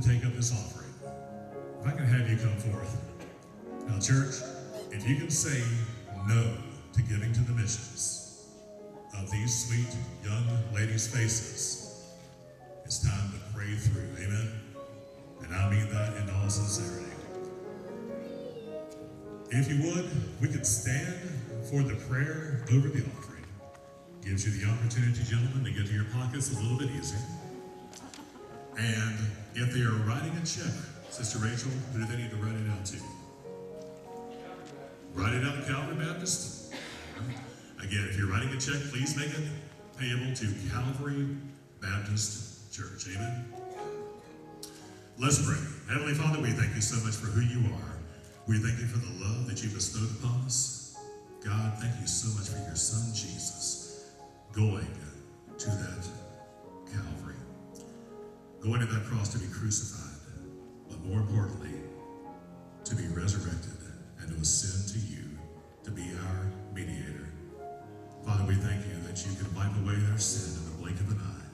take up this offering. If I can have you come forth. Now, church, if you can say no to giving to the missions of these sweet young ladies' faces, it's time to pray through. Amen? And I mean that in all sincerity. If you would, we could stand for the prayer over the offering. Gives you the opportunity, gentlemen, to get to your pockets a little bit easier. And if they are writing a check, Sister Rachel, who do they need to write it out to? Write it out to Calvary Baptist. Again, if you're writing a check, please make it payable to Calvary Baptist Church. Amen? Let's pray. Heavenly Father, we thank you so much for who you are. We thank you for the love that you bestowed upon us. God, thank you so much for your son, Jesus, going to that Calvary, going to that cross to be crucified, but more importantly, to be resurrected and to ascend to you, to be our mediator. Father, we thank you that you can wipe away their sin in the blink of an eye.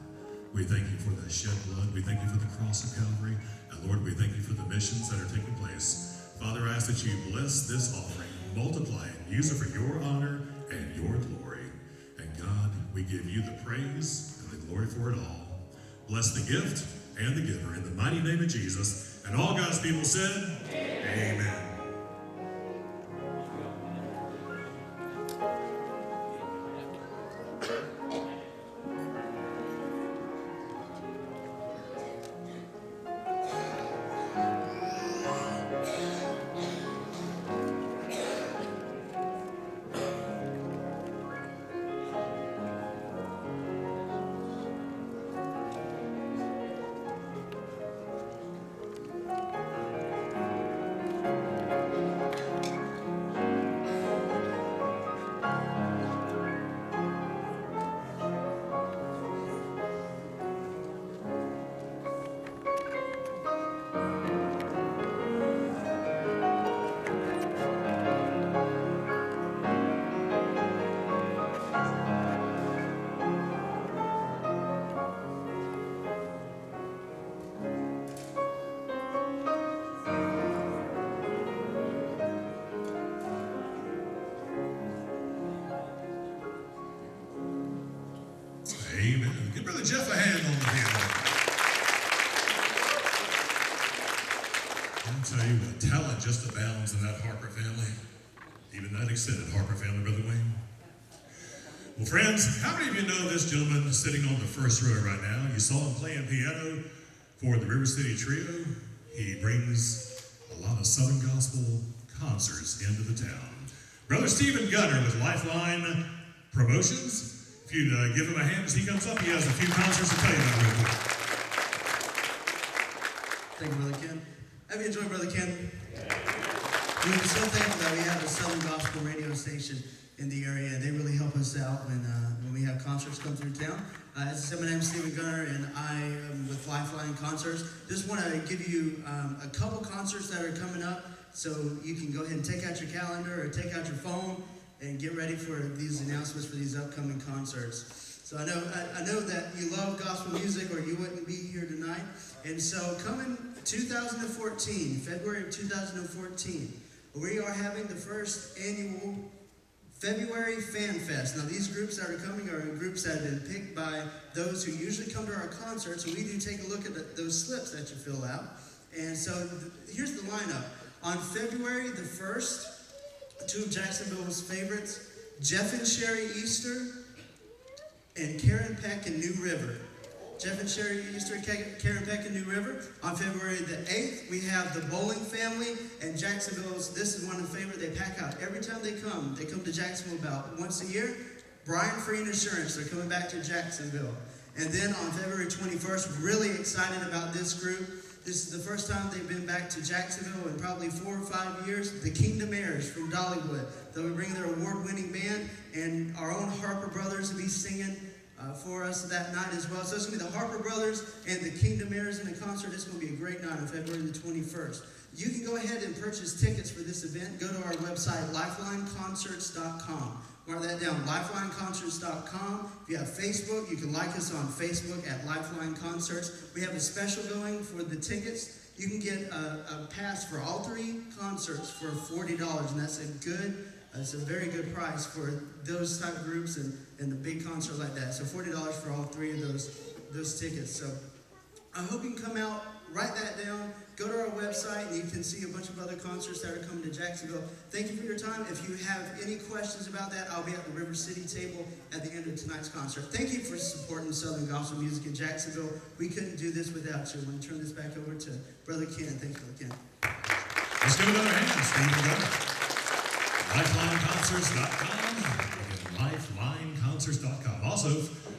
We thank you for the shed blood. We thank you for the cross of Calvary. And Lord, we thank you for the missions that are taking place. Father, I ask that you bless this offering, multiply it, use it for your honor and your glory. And God, we give you the praise and the glory for it all. Bless the gift and the giver in the mighty name of Jesus. And all God's people said, Amen. Amen. Give Brother Jeff a hand on the piano. I'll tell you what, talent just abounds in that Harper family. Even that extended Harper family, Brother Wayne. Well, friends, how many of you know this gentleman sitting on the first row right now? You saw him playing piano for the River City Trio. He brings a lot of Southern Gospel concerts into the town. Brother Stephen Gunner with Lifeline Promotions. If you'd give him a hand as he comes up, he has a few concerts to tell you about real quick. Thank you, Brother Ken. Have you enjoyed, Brother Ken? Yeah. We're so thankful that we have a Southern Gospel radio station in the area. They really help us out when we have concerts come through town. As I said, my name is Stephen Gunner, and I am with Lifeline Concerts. Just want to give you a couple concerts that are coming up, so you can go ahead and take out your calendar or take out your phone and get ready for these announcements for these upcoming concerts. So I know that you love gospel music or you wouldn't be here tonight. And so coming 2014, February of 2014, we are having the first annual February Fan Fest. Now these groups that are coming are groups that have been picked by those who usually come to our concerts. So we do take a look at those slips that you fill out. And so here's the lineup. On February the 1st, two of Jacksonville's favorites, Jeff and Sherry Easter and Karen Peck and New River. Jeff and Sherry Easter, Karen Peck and New River. On February the 8th, we have the Bowling Family and Jacksonville's, this is one of the favorites, they pack out every time they come. They come to Jacksonville about once a year. Brian Free and Insurance, they're coming back to Jacksonville. And then on February 21st, really excited about this group. This is the first time they've been back to Jacksonville in probably 4 or 5 years. The Kingdom Heirs from Dollywood. They'll be bringing their award-winning band, and our own Harper Brothers will be singing for us that night as well. So it's going to be the Harper Brothers and the Kingdom Heirs in a concert. It's going to be a great night on February the 21st. You can go ahead and purchase tickets for this event. Go to our website, lifelineconcerts.com. Mark that down, lifelineconcerts.com. If you have Facebook, you can like us on Facebook at Lifeline Concerts. We have a special going for the tickets. You can get a pass for all 3 concerts for $40, and that's it's a very good price for those type of groups and the big concert like that. So $40 for all 3 of those tickets. So I hope you can come out, write that down, go to our website, and you can see a bunch of other concerts that are coming to Jacksonville. Thank you for your time. If you have any questions about that, I'll be at the River City table at the end of tonight's concert. Thank you for supporting Southern Gospel music in Jacksonville. We couldn't do this without you. I'm going to turn this back over to Brother Ken. Thank you, Brother Ken. Let's give another hand to Stephen Gunn. LifelineConcerts.com. LifelineConcerts.com. Also,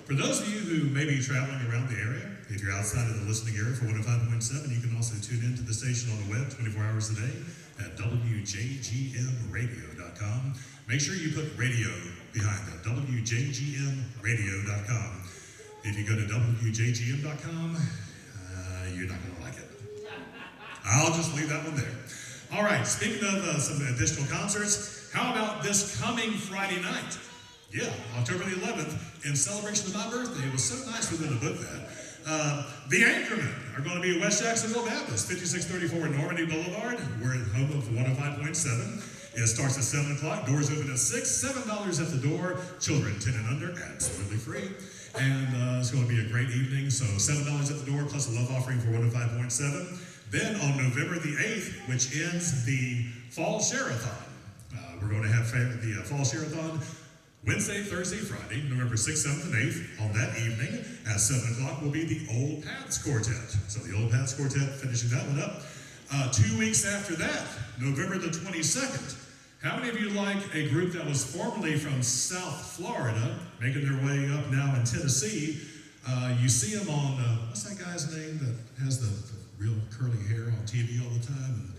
for those of you who may be traveling around the area, if you're outside of the listening area for 105.7, you can also tune in to the station on the web 24 hours a day at WJGMradio.com. Make sure you put radio behind that, WJGMradio.com. If you go to WJGM.com, you're not going to like it. I'll just leave that one there. All right, speaking of some additional concerts, how about this coming Friday night? Yeah, October the 11th, in celebration of my birthday. It was so nice for them to book that. The Anchormen are going to be at West Jacksonville Baptist, 5634 Normandy Boulevard. We're at home of 105.7. It starts at 7 o'clock. Doors open at 6. $7 at the door. Children 10 and under, absolutely free. And it's going to be a great evening. So $7 at the door plus a love offering for 105.7. Then on November the 8th, which ends the Fall Share-a-thon, we're going to have the Fall Share-a-thon Wednesday, Thursday, Friday, November 6th, 7th, and 8th. On that evening at 7 o'clock will be the Old Paths Quartet. So the Old Paths Quartet finishing that one up. 2 weeks after that, November the 22nd. How many of you like a group that was formerly from South Florida, making their way up now in Tennessee? You see them on, what's that guy's name that has the real curly hair on TV all the time and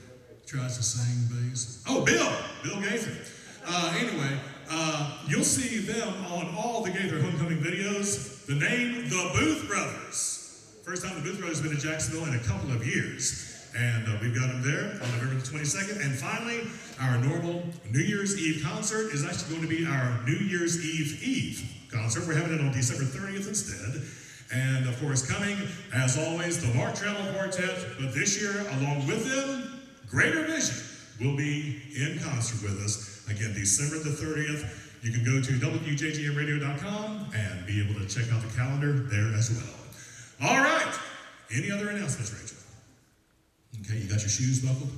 tries to sing bass? Oh, Bill Gaither. Anyway, you'll see them on all the Gaither Homecoming videos. The name, the Booth Brothers. First time the Booth Brothers have been to Jacksonville in a couple of years. And we've got them there on November the 22nd. And finally, our normal New Year's Eve concert is actually going to be our New Year's Eve concert. We're having it on December 30th instead. And of course, coming, as always, the Mark Trammell Quartet. But this year, along with them, Greater Vision will be in concert with us. Again, December the 30th. You can go to WJGMradio.com and be able to check out the calendar there as well. All right. Any other announcements, Rachel? Okay, you got your shoes buckled?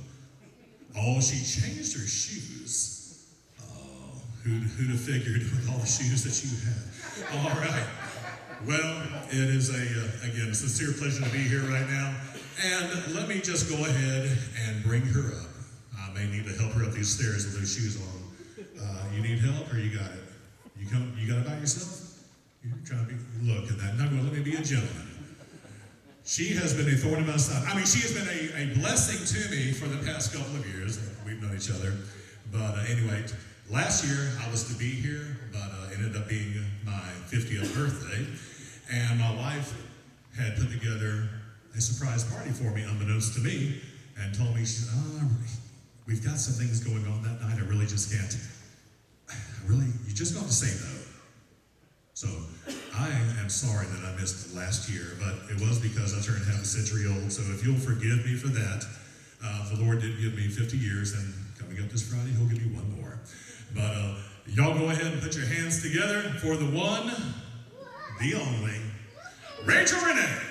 Oh, she changed her shoes. Oh, who'd have figured with all the shoes that you had? All right. Well, it is again, a sincere pleasure to be here right now. And let me just go ahead and bring her up. I may need to help her up these stairs with those shoes on. You need help or you got it? You got it by yourself? You're trying to be, look at that. Now let me be a gentleman. She has been a thorn in my side. I mean, she has been a blessing to me for the past couple of years. We've known each other. But anyway, last year I was to be here, but it ended up being my 50th birthday. And my wife had put together a surprise party for me, unbeknownst to me, and told me, she said, we've got some things going on that night. I really just can't. You just got to say no. So I am sorry that I missed last year, but it was because I turned half a century old. So if you'll forgive me for that, the Lord did give me 50 years, and coming up this Friday, He'll give me one more. But y'all go ahead and put your hands together for the one, the only, Rachel Renee.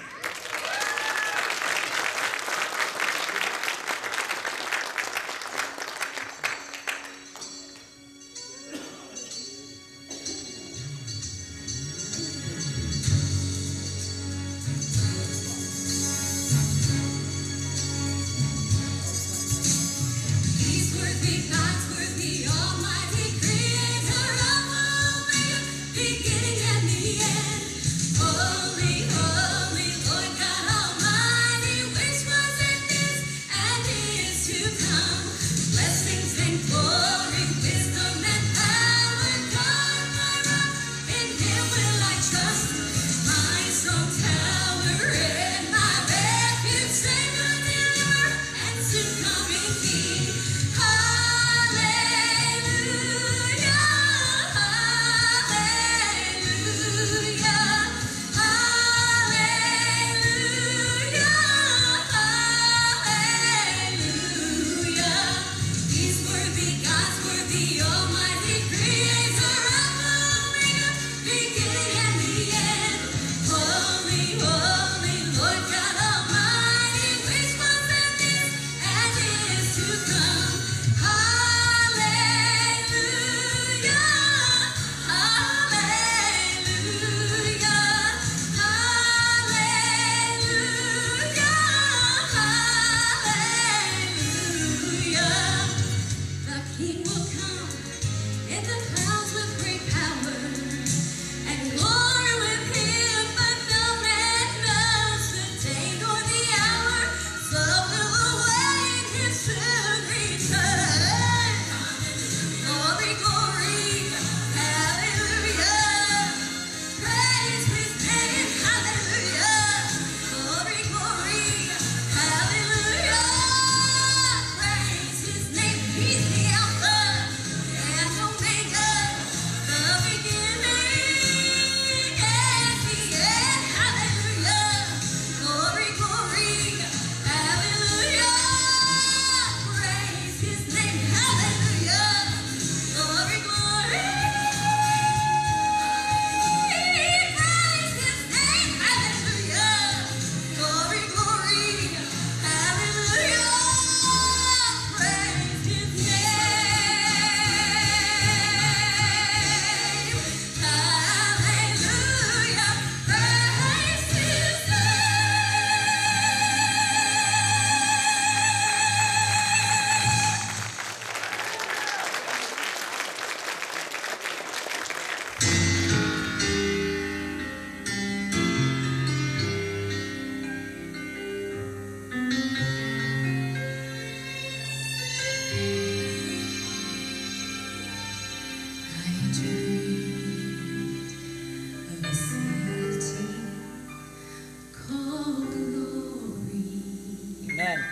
Amen.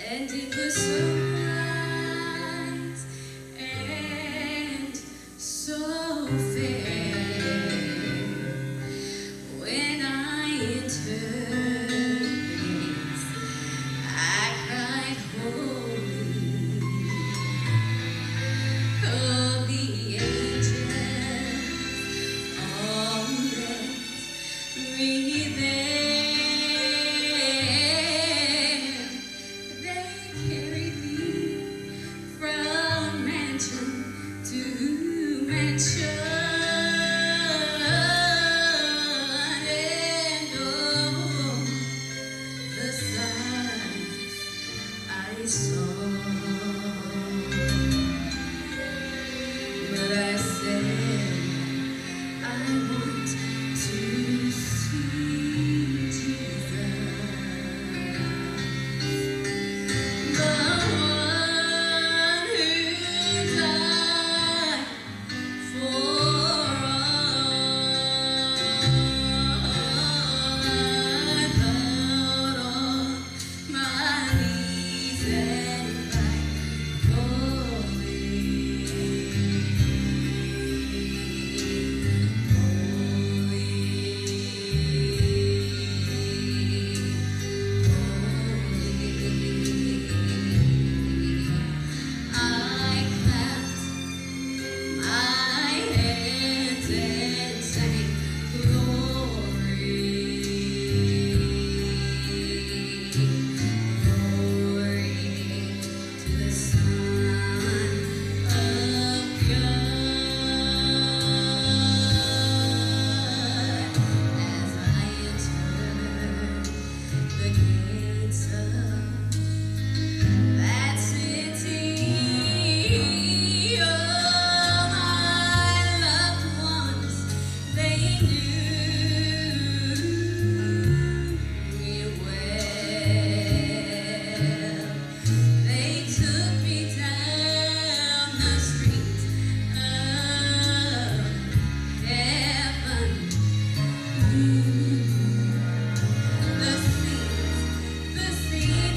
And it was so nice and so fair when I entered. I cried, holy, oh, the angels all met me there. They carried me from mansion to mansion, and oh, the sights I saw. But I said, I want to see Jesus, the one who died for all. I bowed on my knees and cried, holy, I clapped my hands and sang glory, glory to the Son of God. As I entered the gates of that city, oh, my loved ones, they knew me well. They took me down the street of heaven. The scenes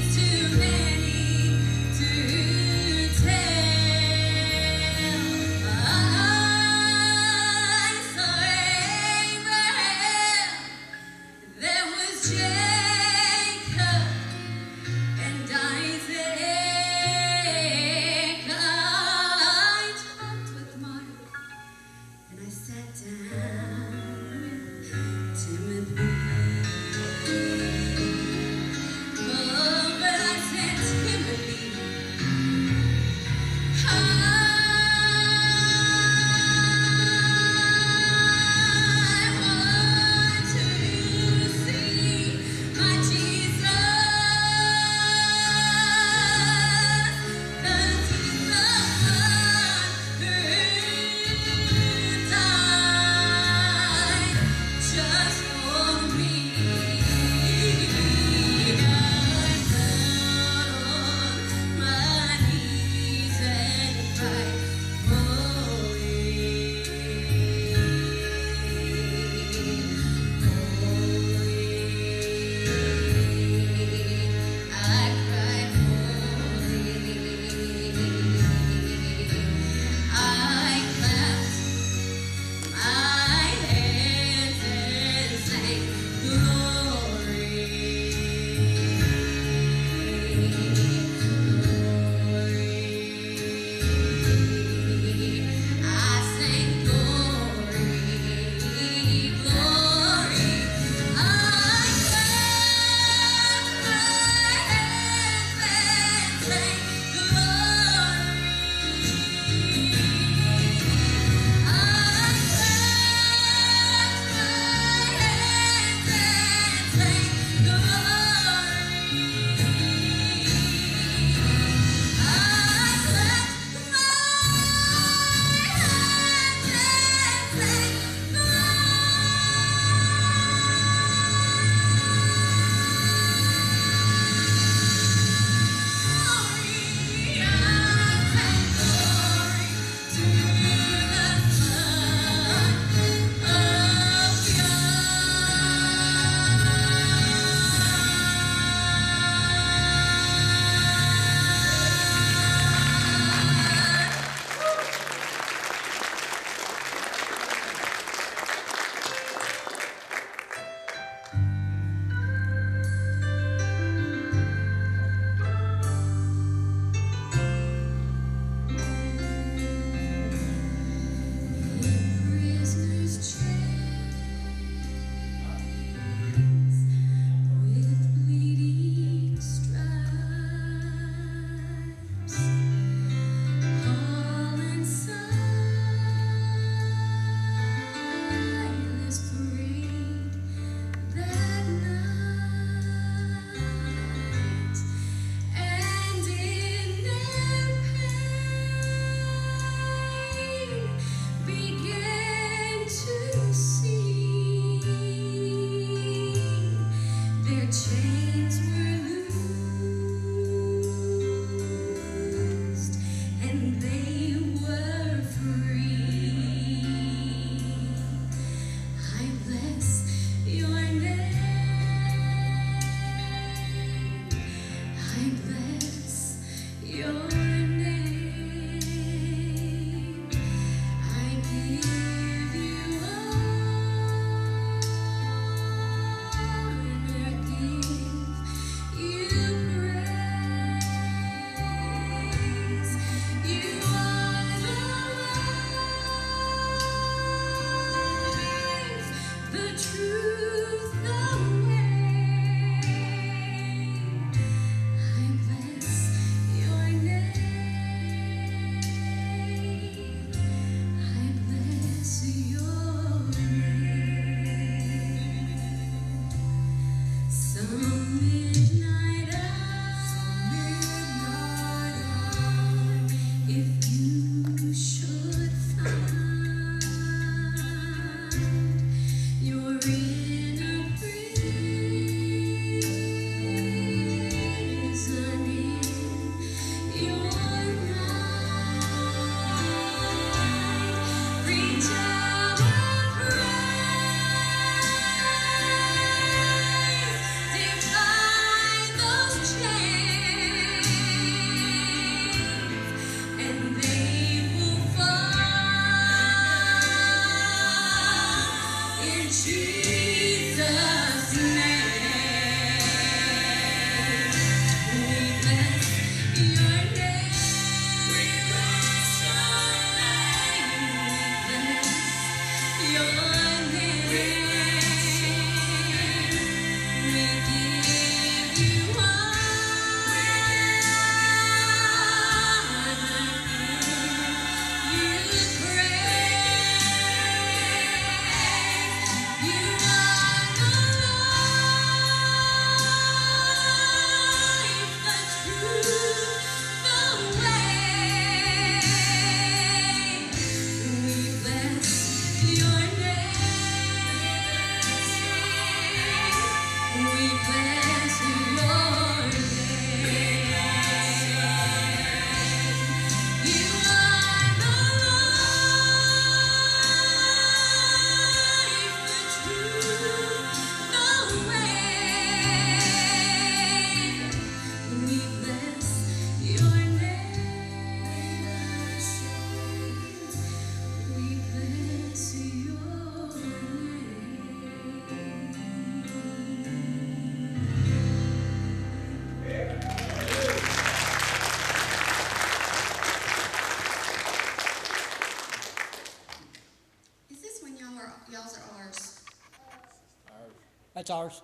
That's ours.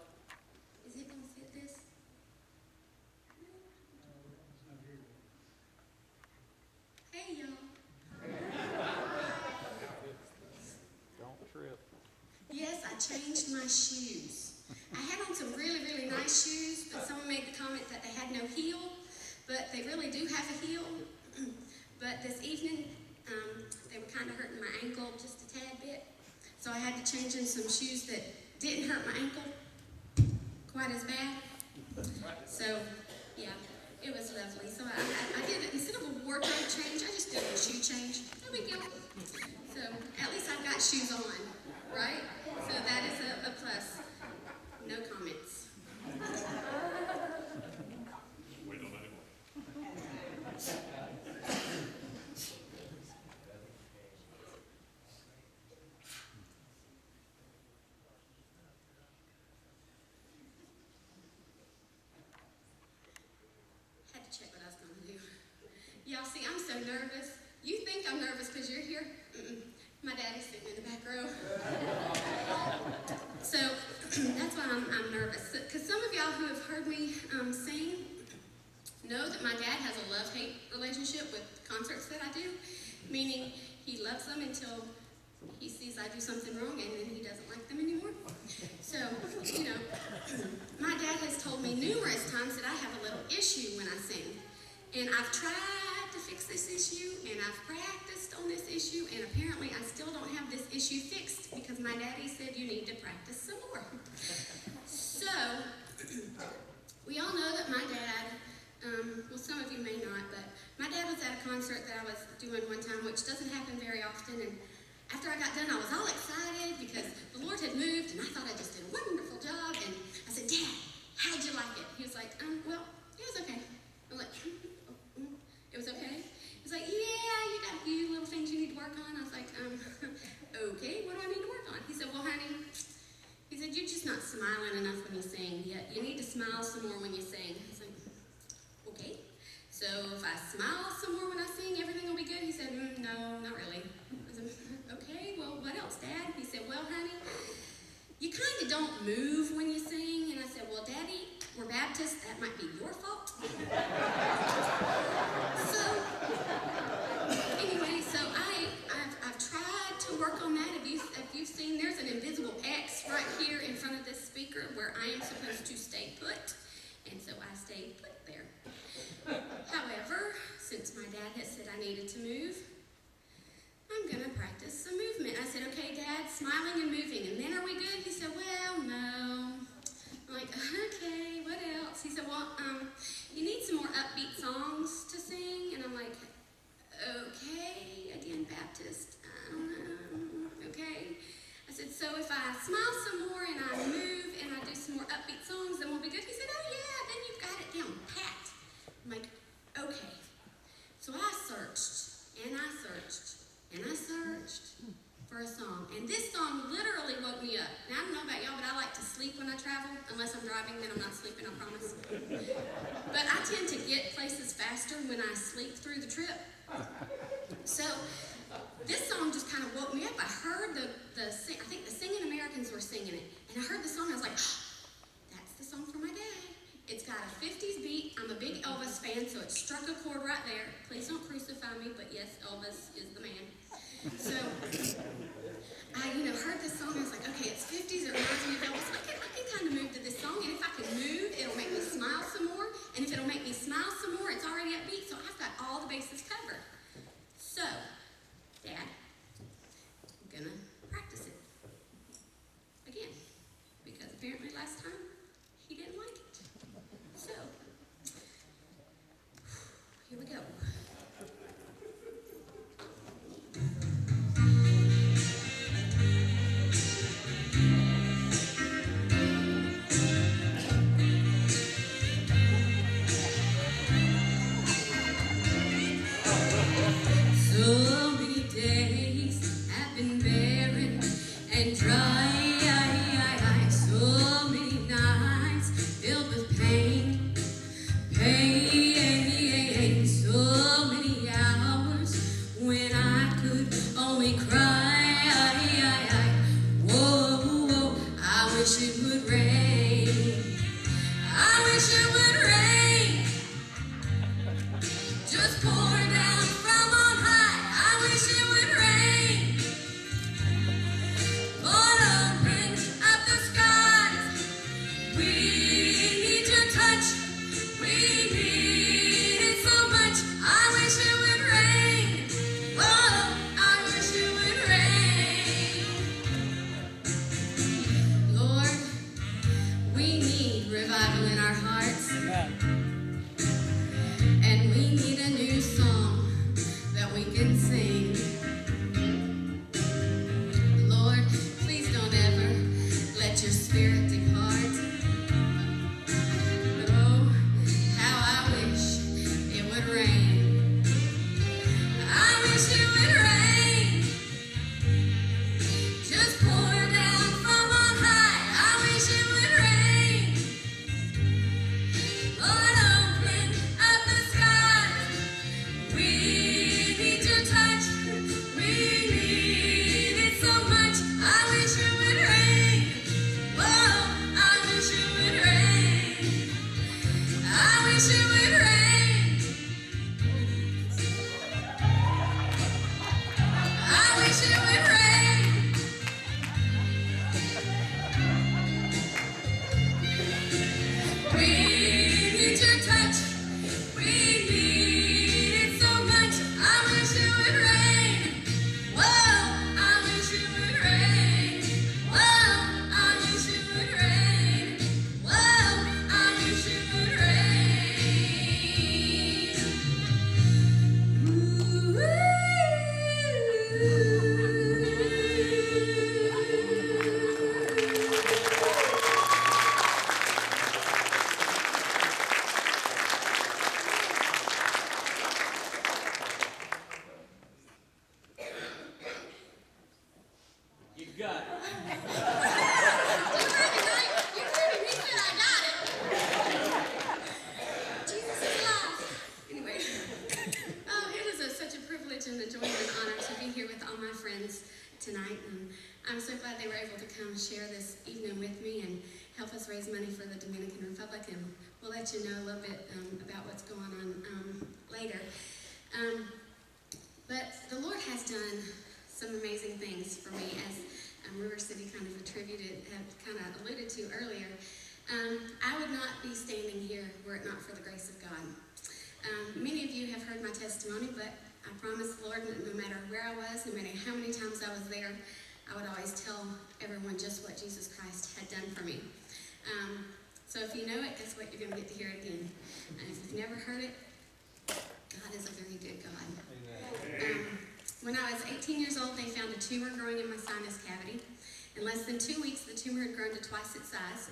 Is it gonna fit this? Hey, y'all. Don't trip. Yes, I changed my shoes. I had on some really, really nice shoes, but someone made the comment that they had no heel, but they really do have a heel. But this evening, they were kind of hurting my ankle just a tad bit, so I had to change in some shoes that didn't hurt my ankle quite as bad. So, yeah, it was lovely. So I did it, instead of a wardrobe change, I just did a shoe change. No big deal. So at least I've got shoes on, right? So that is a plus. No comments. Wait on that. Had to check what I was going to do. Y'all see, I'm so nervous. You think I'm nervous because you're here? Mm-mm. My daddy's sitting in the back row. So that's why I'm nervous. Because some of y'all who have heard me sing know that my dad has a love-hate relationship with concerts that I do, meaning he loves them until he sees I do something wrong and then he doesn't like them anymore. So, you know, my dad has told me numerous times that I have a little issue when I sing. And I've tried to fix this issue, and I've practiced on this issue, and apparently I still don't have this issue fixed because my daddy said you need to practice some more. So, we all know that my dad, well, some of you may not, but my dad was at a concert that I was doing one time, which doesn't happen very often, and after I got done, I was all excited because the Lord had moved, and I thought I just did a wonderful job, and I said, Dad, how'd you like it? He was like, well, it was okay. I'm like, it was okay? He was like, yeah, you got a few little things you need to work on. I was like, okay, what do I need to work on? He said, well, honey, he said, you're just not smiling enough when you sing. You need to smile some more when you sing. I was like, okay. So if I smile some more when I sing, everything will be good? He said, no, not really. I said, okay, well, what else, Dad? He said, well, honey, you kind of don't move when you sing. And I said, well, Daddy, we're Baptist, that might be your fault. So, anyway, so I've tried to work on that. If you've seen, there's an invisible X right here in front of this speaker where I am supposed to stay put, and so I stayed put there. However, since my dad had said I needed to move, I'm gonna practice some movement. I said, okay, Dad, smiling and moving, and then are we good? He said, well, no. I'm like, okay, what else? He said, well, you need some more upbeat songs to sing. And I'm like, okay, again, Baptist, I don't know, okay. I said, so if I smile some more and I move and I do some more upbeat songs, then we'll be good. He said, oh yeah, then you've got it down pat. I'm like, okay. So I searched, and I searched, and I searched for a song. And this song literally woke me up. Now, I don't know about y'all, but I like to sleep when I travel. Unless I'm driving, then I'm not sleeping, I promise. But I tend to get places faster when I sleep through the trip. So this song just kind of woke me up. I heard I think the Singing Americans were singing it. And I heard the song, and I was like, that's the song for my dad. It's got a 50s beat. I'm a big Elvis fan, so it struck a chord right there. Please don't crucify me, but yes, Elvis is the man. So I, heard this song, and I was like, okay, it's 50s, it reminds me of Elvis. I can kind of move to this song, and if I can move, it'll make me smile some more, and if it'll make me smile some more, it's already upbeat, so I've got all the bases covered. So, Dad, I'm gonna practice it again, because apparently last time, he didn't like it. So, here we go. So many days wish it would rain. I wish it would rain. We need your touch. We need it so much. I wish it would rain. Whoa, I wish it would rain. Whoa, I wish it would rain. Whoa, I wish it would You got it. Anyway, it is such a privilege and a joy and an honor to be here with all my friends tonight. And I'm so glad they were able to come share this evening with me and help us raise money for the Dominican Republic. And we'll let you know a little bit about what's going on later. But the Lord has done some amazing things for me, as River City kind of alluded to earlier. I would not be standing here were it not for the grace of God. Many of you have heard my testimony, but I promise the Lord, no matter where I was, no matter how many times I was there, I would always tell everyone just what Jesus Christ had done for me. So if you know it, guess what? You're going to get to hear it again. And if you've never heard it, God is a very good God. When I was 18 years old, they found a tumor growing in my sinus cavity. In less than 2 weeks, the tumor had grown to twice its size.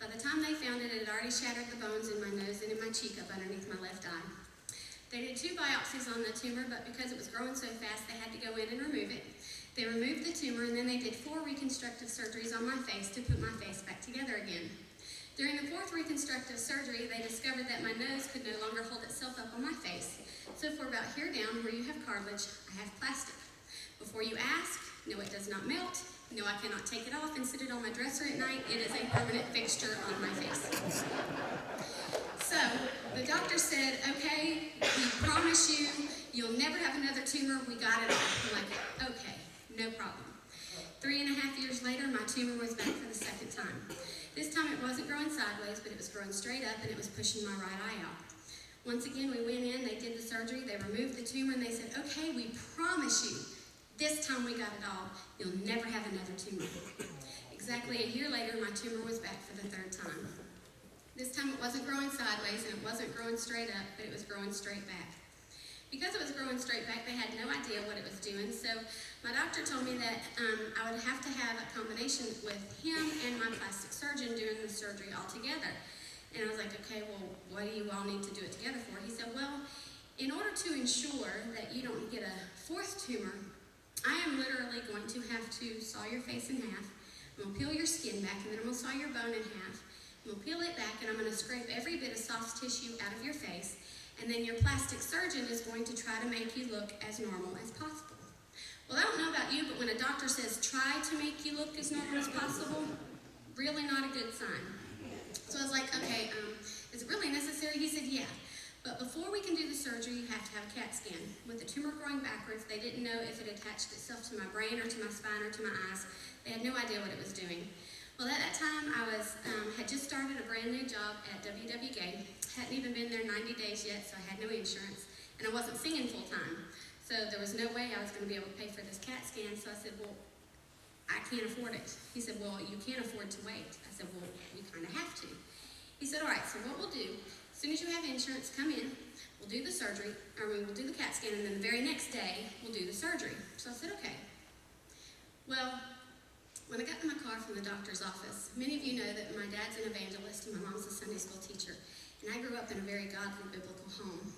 By the time they found it, it had already shattered the bones in my nose and in my cheek up underneath my left eye. They did 2 biopsies on the tumor, but because it was growing so fast, they had to go in and remove it. They removed the tumor, and then they did 4 reconstructive surgeries on my face to put my face back together again. During the 4th reconstructive surgery, they discovered that my nose could no longer hold itself up on my face. So for about here down, where you have cartilage, I have plastic. Before you ask, no, it does not melt. No, I cannot take it off and sit it on my dresser at night. It is a permanent fixture on my face. So the doctor said, okay, we promise you, you'll never have another tumor. We got it all. I'm like, okay, no problem. 3.5 years later, my tumor was back for the 2nd time. This time it wasn't growing sideways, but it was growing straight up, and it was pushing my right eye out. Once again, we went in, they did the surgery, they removed the tumor, and they said, okay, we promise you, this time we got it all. You'll never have another tumor. Exactly a year later, my tumor was back for the 3rd time. This time it wasn't growing sideways, and it wasn't growing straight up, but it was growing straight back. Because it was growing straight back, they had no idea what it was doing, so my doctor told me that I would have to have a combination with him and my plastic surgeon doing the surgery all together. And I was like, okay, well, what do you all need to do it together for? He said, well, in order to ensure that you don't get a 4th tumor, I am literally going to have to saw your face in half. I'm going to peel your skin back, and then I'm going to saw your bone in half. I'm going to peel it back, and I'm going to scrape every bit of soft tissue out of your face. And then your plastic surgeon is going to try to make you look as normal as possible. Well, I don't know about you, but when a doctor says try to make you look as normal as possible, really not a good sign. So I was like, okay, is it really necessary? He said, yeah. But before we can do the surgery, you have to have a CAT scan. With the tumor growing backwards, they didn't know if it attached itself to my brain or to my spine or to my eyes. They had no idea what it was doing. Well, at that time, I had just started a brand new job at WWG. Hadn't even been there 90 days yet, so I had no insurance. And I wasn't singing full time. So there was no way I was going to be able to pay for this CAT scan. So I said, well, I can't afford it. He said, well, you can't afford to wait. I said, well, we kind of have to. He said, all right, so what we'll do, as soon as you have insurance, come in, we'll do the surgery, we'll do the CAT scan, and then the very next day, we'll do the surgery. So I said, okay. Well, when I got in my car from the doctor's office, many of you know that my dad's an evangelist and my mom's a Sunday school teacher. And I grew up in a very godly biblical home.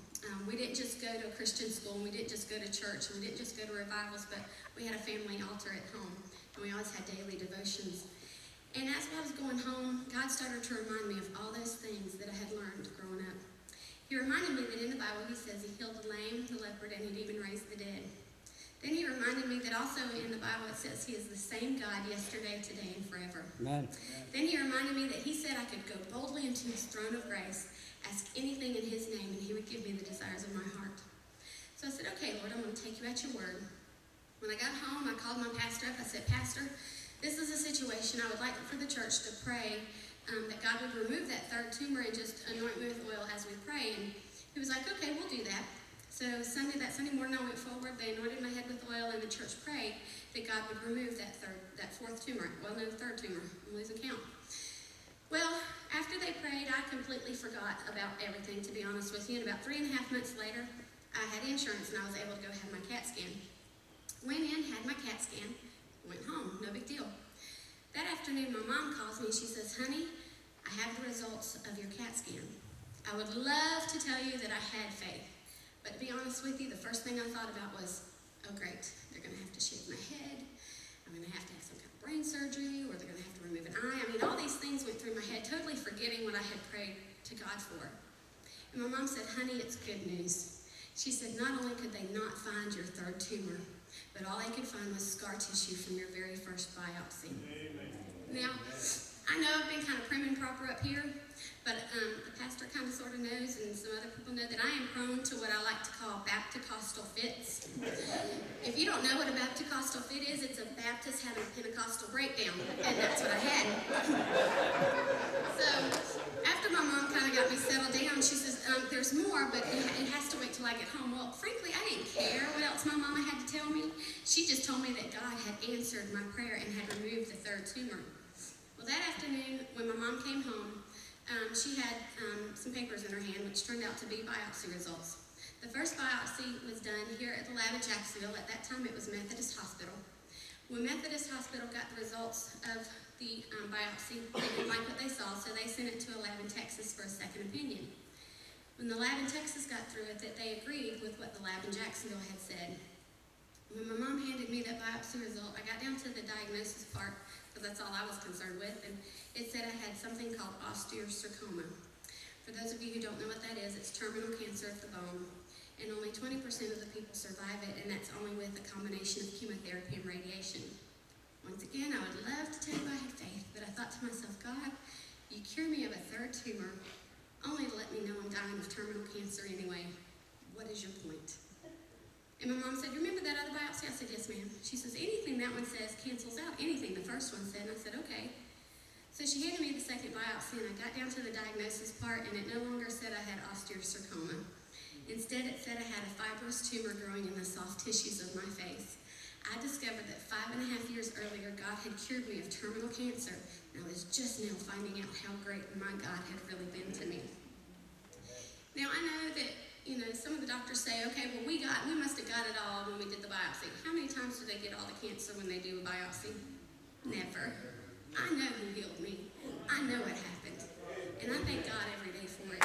We didn't just go to a Christian school, and we didn't just go to church, and we didn't just go to revivals, but we had a family altar at home, and we always had daily devotions. And as I was going home, God started to remind me of all those things that I had learned growing up. He reminded me that in the Bible, he says he healed the lame, the leopard, and he'd even raised the dead. Then he reminded me that also in the Bible it says he is the same God yesterday, today, and forever. Amen. Then he reminded me that he said I could go boldly into his throne of grace, ask anything in his name, and he would give me the desires of my heart. So I said, okay, Lord, I'm going to take you at your word. When I got home, I called my pastor up. I said, Pastor, this is a situation. I would like for the church to pray that God would remove that third tumor and just anoint me with oil as we pray. And he was like, okay, we'll do that. So that Sunday morning I went forward, they anointed my head with oil, and the church prayed that God would remove that fourth tumor. Well, no, third tumor. I'm losing count. Well, after they prayed, I completely forgot about everything, to be honest with you. And about 3.5 months later, I had insurance and I was able to go have my CAT scan. Went in, had my CAT scan, went home, no big deal. That afternoon, my mom calls me and she says, honey, I have the results of your CAT scan. I would love to tell you that I had faith. But to be honest with you, the first thing I thought about was, oh great, they're going to have to shave my head. I'm going to have some kind of brain surgery, or they're going to have to remove an eye. I mean, all these things went through my head, totally forgetting what I had prayed to God for. And my mom said, honey, it's good news. She said, not only could they not find your third tumor, but all they could find was scar tissue from your very first biopsy. Amen. Now, I know I've been kind of prim and proper up here, but the pastor kind of sort of knows, and some other people know, that I am prone to what I like to call Baptist-costal fits. If you don't know what a Baptist-costal fit is, it's a Baptist having a Pentecostal breakdown, and that's what I had. So after my mom kind of got me settled down, she says, there's more, but it has to wait till I get home. Well, frankly, I didn't care what else my mama had to tell me. She just told me that God had answered my prayer and had removed the third tumor. Well, that afternoon, when my mom came home, she had some papers in her hand, which turned out to be biopsy results. The first biopsy was done here at the lab in Jacksonville. At that time, it was Methodist Hospital. When Methodist Hospital got the results of the biopsy, they didn't like what they saw, so they sent it to a lab in Texas for a second opinion. When the lab in Texas got through with it, they agreed with what the lab in Jacksonville had said. When my mom handed me that biopsy result, I got down to the diagnosis part, because that's all I was concerned with, and it said I had something called osteosarcoma. For those of you who don't know what that is, it's terminal cancer of the bone, and only 20% of the people survive it, and that's only with a combination of chemotherapy and radiation. Once again, I would love to tell you I had faith, but I thought to myself, God, you cure me of a third tumor, only to let me know I'm dying of terminal cancer anyway. What is your point? And my mom said, remember that other biopsy? I said, yes, ma'am. She says, anything that one says cancels out anything the first one said. And I said, okay. So she handed me the second biopsy, and I got down to the diagnosis part, and it no longer said I had osteosarcoma. Instead, it said I had a fibrous tumor growing in the soft tissues of my face. I discovered that 5.5 years earlier, God had cured me of terminal cancer, and I was just now finding out how great my God had really been to me. Now, I know that some of the doctors say, okay, well, we must have got it all when we did the biopsy. How many times do they get all the cancer when they do a biopsy? Never. I know who healed me. I know what happened. And I thank God every day for it.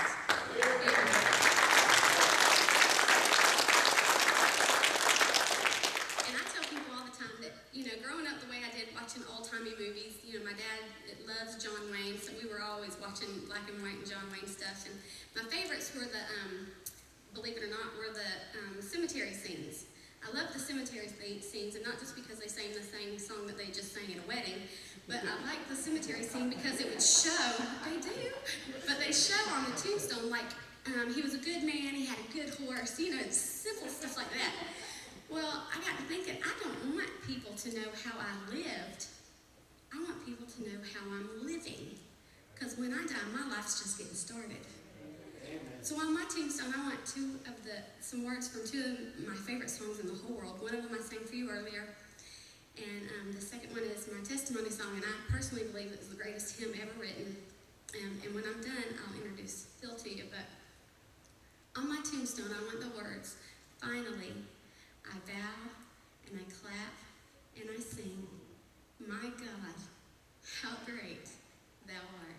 And I tell people all the time that, growing up the way I did, watching old-timey movies, my dad loves John Wayne, so we were always watching black and white and John Wayne stuff. And my favorites were the believe it or not, were the cemetery scenes. I love the cemetery scenes, and not just because they sang the same song that they just sang at a wedding, but I like the cemetery scene because it would show, they do, but they show on the tombstone, like, he was a good man, he had a good horse, simple stuff like that. Well, I got to thinking, I don't want people to know how I lived. I want people to know how I'm living, because when I die, my life's just getting started. So on my tombstone, I want some words from two of my favorite songs in the whole world. One of them I sang for you earlier, and the second one is my testimony song, and I personally believe it was the greatest hymn ever written. And when I'm done, I'll introduce Phil to you. But on my tombstone, I want the words, finally, I bow and I clap and I sing, my God, how great thou art.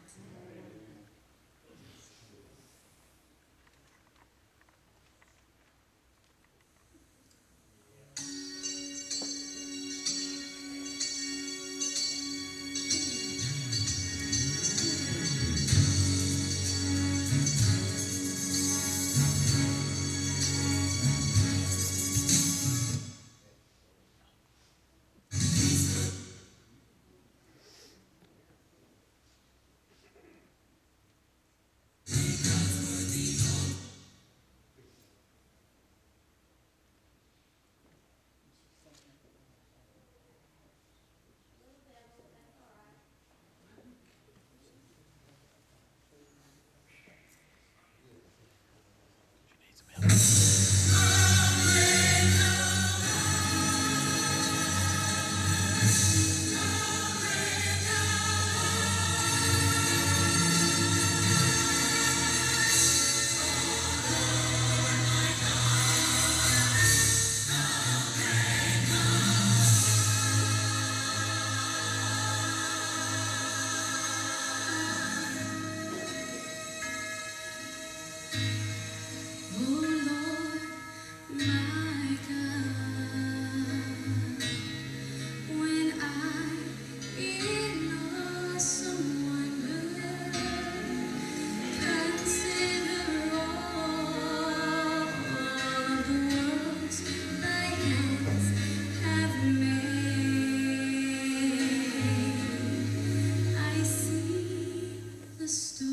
Oh Lord, my God, when I in awesome wonder consider all of the worlds thy hands have made, I see the stars.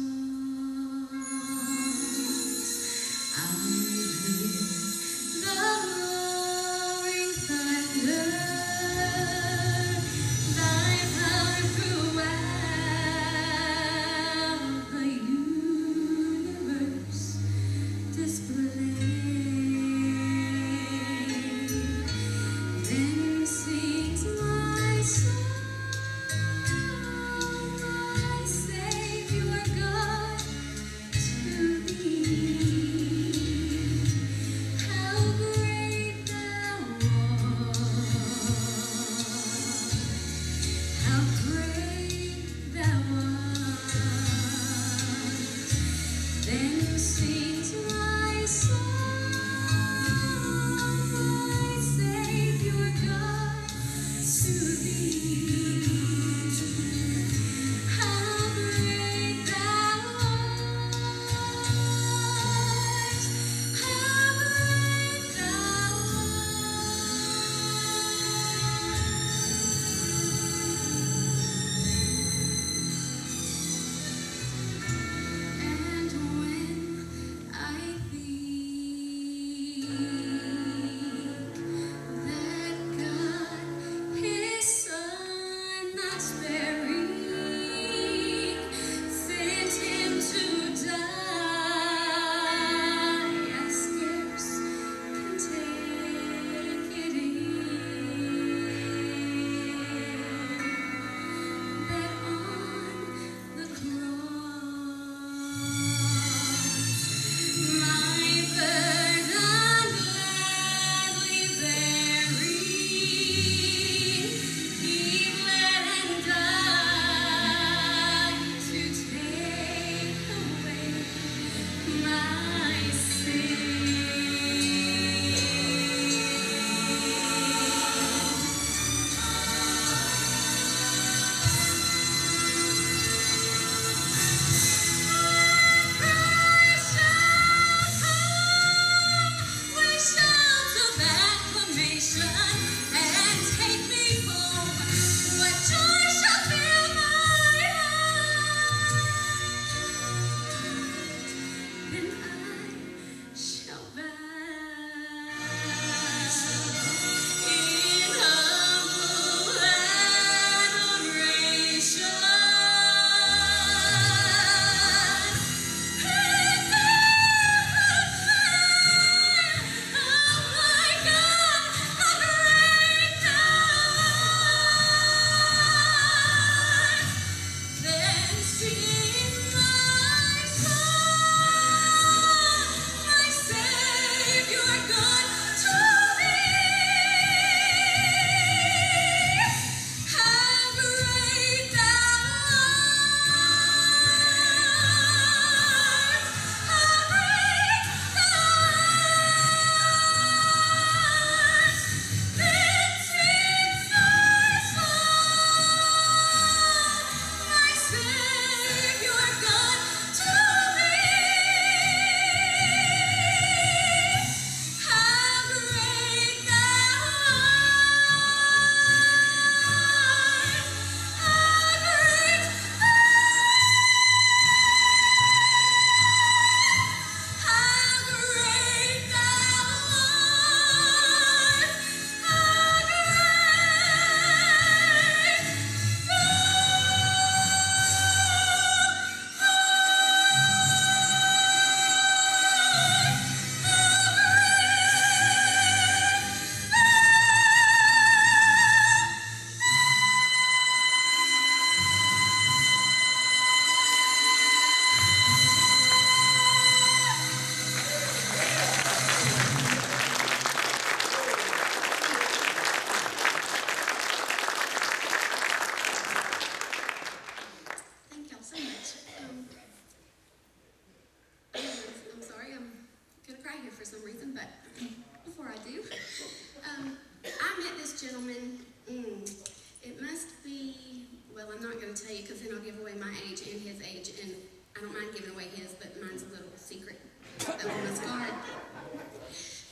tell you because then I'll give away my age and his age, and I don't mind giving away his, but mine's a little secret that we must guard.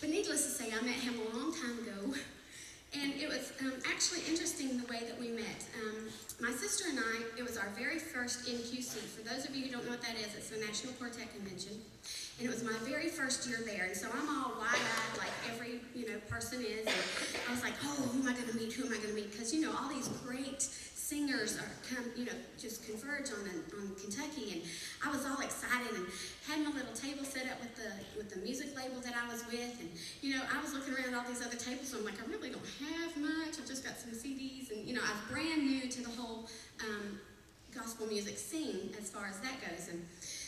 But needless to say, I met him a long time ago, and it was actually interesting the way that we met. My sister and I, it was our very first NQC. For those of you who don't know what that is, it's the National Quartet Convention. And it was my very first year there. And so I'm all wide-eyed like every, person is. And I was like, oh, who am I going to meet? Who am I going to meet? Because, all these great singers are just converge on Kentucky. And I was all excited and had my little table set up with the music label that I was with. And, I was looking around at all these other tables. So I'm like, I really don't have much. I've just got some CDs. And, I was brand new to the whole gospel music scene as far as that goes. And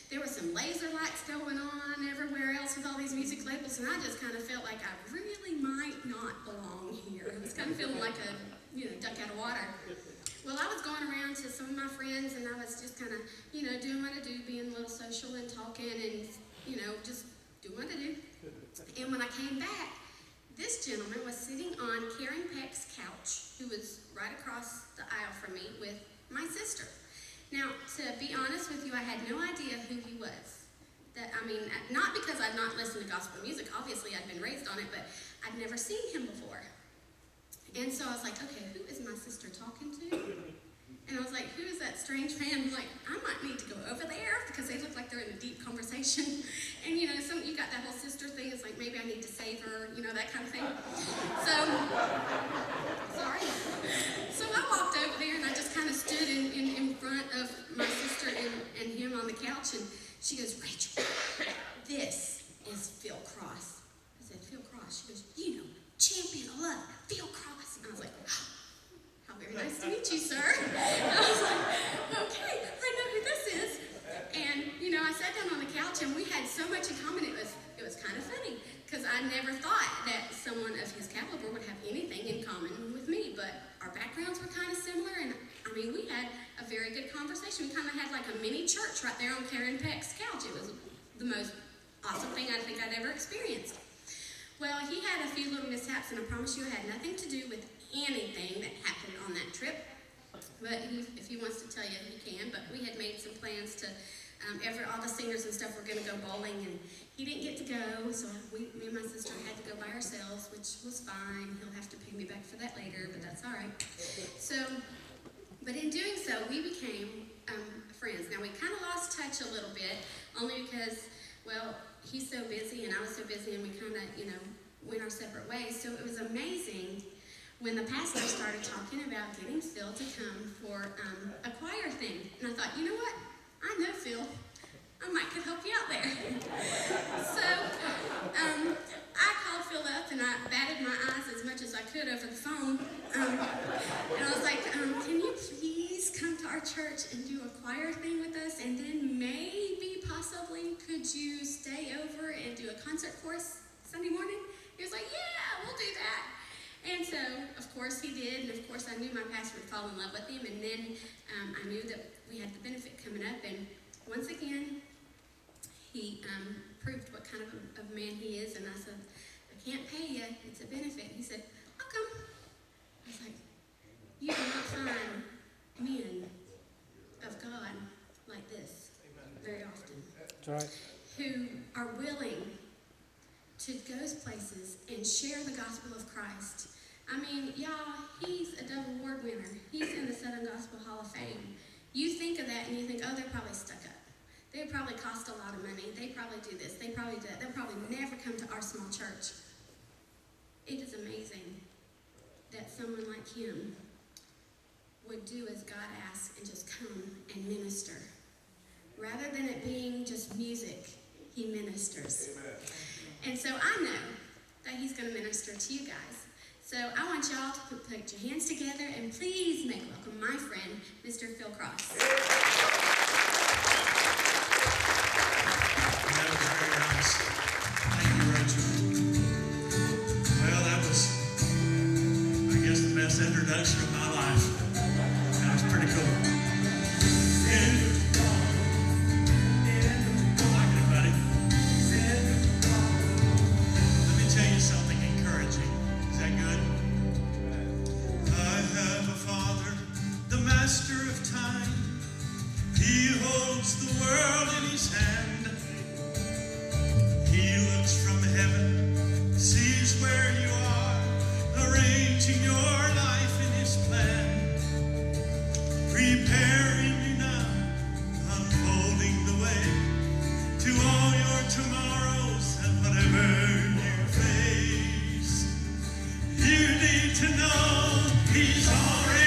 there were some laser lights going on everywhere else with all these music labels, and I just kind of felt like I really might not belong here. I was kind of feeling like a, duck out of water. Well, I was going around to some of my friends, and I was just kind of, doing what I do, being a little social and talking and, just doing what I do. And when I came back, this gentleman was sitting on Karen Peck's couch, who was right across the aisle from me with my sister. Now, to be honest with you, I had no idea who he was. Not because I'd not listened to gospel music. Obviously, I'd been raised on it, but I'd never seen him before. And so I was like, okay, who is my sister talking to? And I was like, who is that strange man? I'm like, I might need to go over there because they look like they're in a deep conversation. And, you got that whole sister thing. It's like, maybe I need to save her, that kind of thing. So, sorry. So I walked over there and I just kind of stood in front of my sister and him on the couch. And she goes, Rachel, this is Phil Cross. I said, Phil Cross? She goes, champion of love, Phil Cross. And I was like, how very nice to meet you, sir. And I was like, okay, I know who this is. And, I sat down on the couch and we had so much in common. It was kind of funny because I never thought that someone of his caliber would have anything in common with me. But our backgrounds were kind of similar, and we had a very good conversation. We kind of had like a mini church right there on Karen Peck's couch. It was the most awesome thing I think I'd ever experienced. Well, he had a few little mishaps, and I promise you it had nothing to do with anything that happened on that trip. But if he wants to tell you, he can. But we had made some plans to, all the singers and stuff were going to go bowling, and he didn't get to go, so me and my sister had to go by ourselves, which was fine. He'll have to pay me back for that later, but that's all right. But in doing so, we became friends. Now, we kind of lost touch a little bit, only because, well, he's so busy and I was so busy, and we kind of, went our separate ways. So it was amazing when the pastor started talking about getting Phil to come for a choir thing. And I thought, you know what? I know Phil. I might could help you out there. So I called Phil up and I batted my eyes as much as I could over the phone. And I was like, can you please come to our church and do a choir thing with us? And then maybe, possibly, could you stay over and do a concert for us Sunday morning? He was like, yeah, we'll do that. And so, of course, he did. And, of course, I knew my pastor would fall in love with him. And then I knew that we had the benefit coming up. And once again, he proved what kind of a man he is. And I said, I can't pay you. It's a benefit. He said, how come? I was like, you do not find men of God like this very often. That's right. Who are willing to go places and share the gospel of Christ. Y'all, he's a double award winner. He's in the Southern Gospel Hall of Fame. You think of that and you think, oh, they're probably stuck up. They probably cost a lot of money. They probably do this. They probably do that. They'll probably never come to our small church. It is amazing that someone like him would do as God asks and just come and minister. Rather than it being just music, he ministers. Amen. And so I know that he's going to minister to you guys. So I want y'all to put your hands together and please make welcome my friend, Mr. Phil Cross. That was very nice. Thank you, Rachel. Well, that was, I guess, the best introduction of my life. That was pretty cool. Like it, buddy. Let me tell you something encouraging. Is that good? I have a Father, the master of time. to know He's already